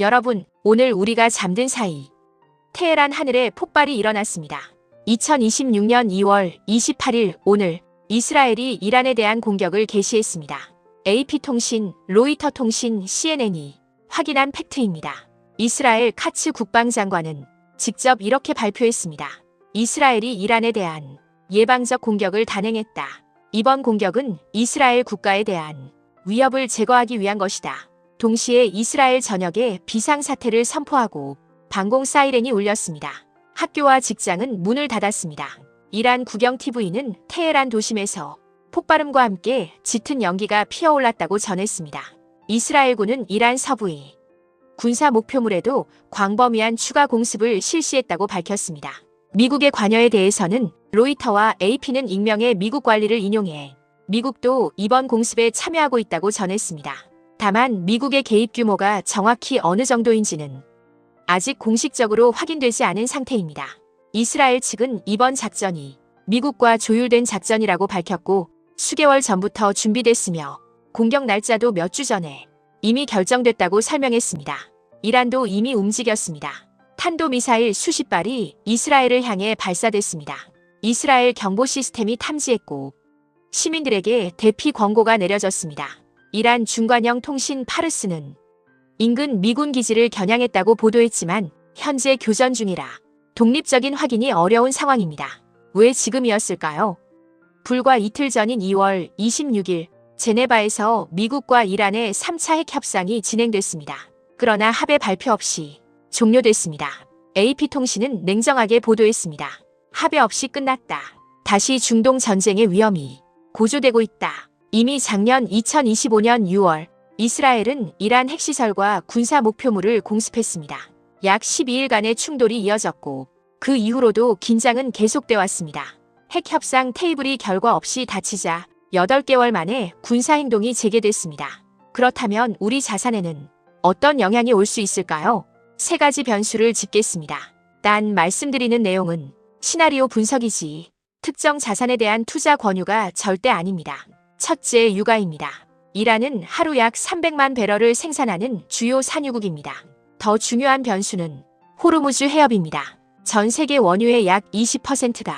여러분, 오늘 우리가 잠든 사이 테헤란 하늘에 폭발이 일어났습니다. 2026년 2월 28일 오늘 이스라엘이 이란에 대한 공격을 개시했습니다. AP통신, 로이터 통신, CNN이 확인한 팩트입니다. 이스라엘 카츠 국방장관은 직접 이렇게 발표했습니다. 이스라엘이 이란에 대한 예방적 공격을 단행했다. 이번 공격은 이스라엘 국가에 대한 위협을 제거하기 위한 것이다. 동시에 이스라엘 전역에 비상사태를 선포하고 방공 사이렌이 울렸습니다. 학교와 직장은 문을 닫았습니다. 이란 국영TV는 테헤란 도심에서 폭발음과 함께 짙은 연기가 피어올랐다고 전했습니다. 이스라엘군은 이란 서부의 군사 목표물에도 광범위한 추가 공습을 실시했다고 밝혔습니다. 미국의 관여에 대해서는 로이터와 AP는 익명의 미국 관리를 인용해 미국도 이번 공습에 참여하고 있다고 전했습니다. 다만 미국의 개입 규모가 정확히 어느 정도인지는 아직 공식적으로 확인되지 않은 상태입니다. 이스라엘 측은 이번 작전이 미국과 조율된 작전이라고 밝혔고 수개월 전부터 준비됐으며 공격 날짜도 몇 주 전에 이미 결정됐다고 설명했습니다. 이란도 이미 움직였습니다. 탄도미사일 수십 발이 이스라엘을 향해 발사됐습니다. 이스라엘 경보 시스템이 탐지했고 시민들에게 대피 권고가 내려졌습니다. 이란 중관영 통신 파르스는 인근 미군 기지를 겨냥했다고 보도했지만 현재 교전 중이라 독립적인 확인이 어려운 상황입니다. 왜 지금이었을까요? 불과 이틀 전인 2월 26일 제네바에서 미국과 이란의 3차 핵 협상이 진행됐습니다. 그러나 합의 발표 없이 종료됐습니다. AP통신은 냉정하게 보도했습니다. 합의 없이 끝났다. 다시 중동 전쟁의 위험이 고조되고 있다. 이미 작년 2025년 6월 이스라엘은 이란 핵시설과 군사 목표물을 공습했습니다. 약 12일간의 충돌이 이어졌고 그 이후로도 긴장은 계속돼 왔습니다. 핵협상 테이블이 결과 없이 닫히자 8개월 만에 군사행동이 재개됐습니다. 그렇다면 우리 자산에는 어떤 영향이 올 수 있을까요? 3가지 변수를 짚겠습니다. 단 말씀드리는 내용은 시나리오 분석이지 특정 자산에 대한 투자 권유가 절대 아닙니다. 첫째, 유가입니다. 이란은 하루 약 300만 배럴을 생산하는 주요 산유국입니다. 더 중요한 변수는 호르무즈 해협입니다. 전 세계 원유의 약 20%가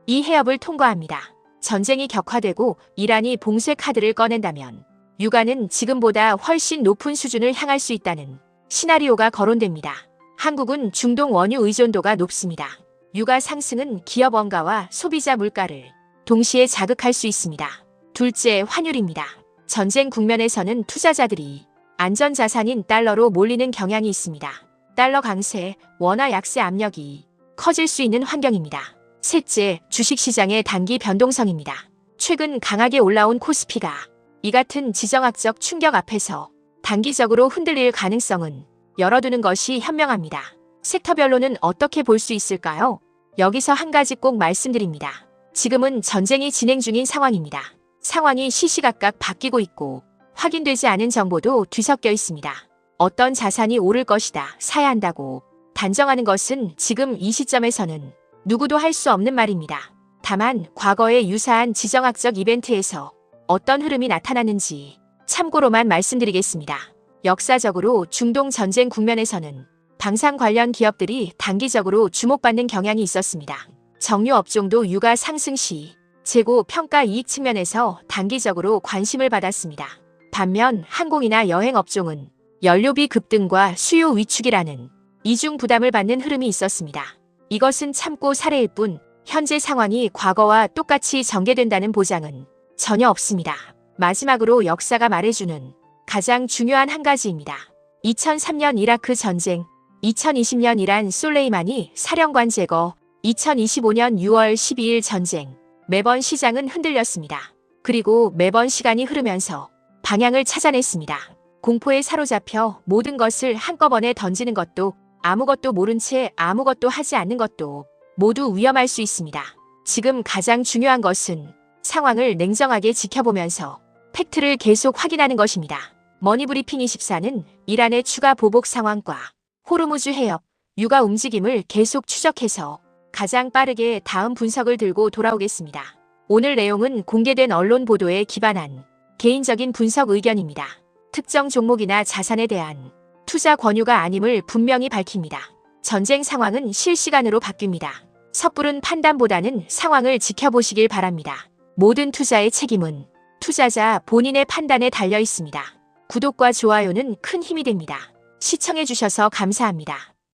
이 해협을 통과합니다. 전쟁이 격화되고 이란이 봉쇄 카드를 꺼낸다면 유가는 지금보다 훨씬 높은 수준을 향할 수 있다는 시나리오가 거론됩니다. 한국은 중동 원유 의존도가 높습니다. 유가 상승은 기업 원가와 소비자 물가를 동시에 자극할 수 있습니다. 둘째, 환율입니다. 전쟁 국면에서는 투자자들이 안전자산인 달러로 몰리는 경향이 있습니다. 달러 강세, 원화 약세 압력이 커질 수 있는 환경입니다. 셋째, 주식시장의 단기 변동성입니다. 최근 강하게 올라온 코스피가 이 같은 지정학적 충격 앞에서 단기적으로 흔들릴 가능성은 열어두는 것이 현명합니다. 섹터별로는 어떻게 볼 수 있을까요? 여기서 한 가지 꼭 말씀드립니다. 지금은 전쟁이 진행 중인 상황입니다. 상황이 시시각각 바뀌고 있고 확인되지 않은 정보도 뒤섞여 있습니다. 어떤 자산이 오를 것이다, 사야 한다고 단정하는 것은 지금 이 시점에서는 누구도 할 수 없는 말입니다. 다만 과거의 유사한 지정학적 이벤트에서 어떤 흐름이 나타났는지 참고로만 말씀드리겠습니다. 역사적으로 중동 전쟁 국면에서는 방산 관련 기업들이 단기적으로 주목받는 경향이 있었습니다. 정유 업종도 유가 상승 시 재고 평가 이익 측면에서 단기적으로 관심을 받았습니다. 반면 항공이나 여행 업종은 연료비 급등과 수요 위축이라는 이중 부담을 받는 흐름이 있었습니다. 이것은 참고 사례일 뿐 현재 상황이 과거와 똑같이 전개된다는 보장은 전혀 없습니다. 마지막으로 역사가 말해주는 가장 중요한 한 가지입니다. 2003년 이라크 전쟁, 2020년 이란 솔레이마니 사령관 제거, 2025년 6월 12일 전쟁. 매번 시장은 흔들렸습니다. 그리고 매번 시간이 흐르면서 방향을 찾아냈습니다. 공포에 사로잡혀 모든 것을 한꺼번에 던지는 것도 아무것도 모른 채 아무것도 하지 않는 것도 모두 위험할 수 있습니다. 지금 가장 중요한 것은 상황을 냉정하게 지켜보면서 팩트를 계속 확인하는 것입니다. 머니브리핑24는 이란의 추가 보복 상황과 호르무즈 해협, 유가 움직임을 계속 추적해서 가장 빠르게 다음 분석을 들고 돌아오겠습니다. 오늘 내용은 공개된 언론 보도에 기반한 개인적인 분석 의견입니다. 특정 종목이나 자산에 대한 투자 권유가 아님을 분명히 밝힙니다. 전쟁 상황은 실시간으로 바뀝니다. 섣부른 판단보다는 상황을 지켜보시길 바랍니다. 모든 투자의 책임은 투자자 본인의 판단에 달려 있습니다. 구독과 좋아요는 큰 힘이 됩니다. 시청해주셔서 감사합니다.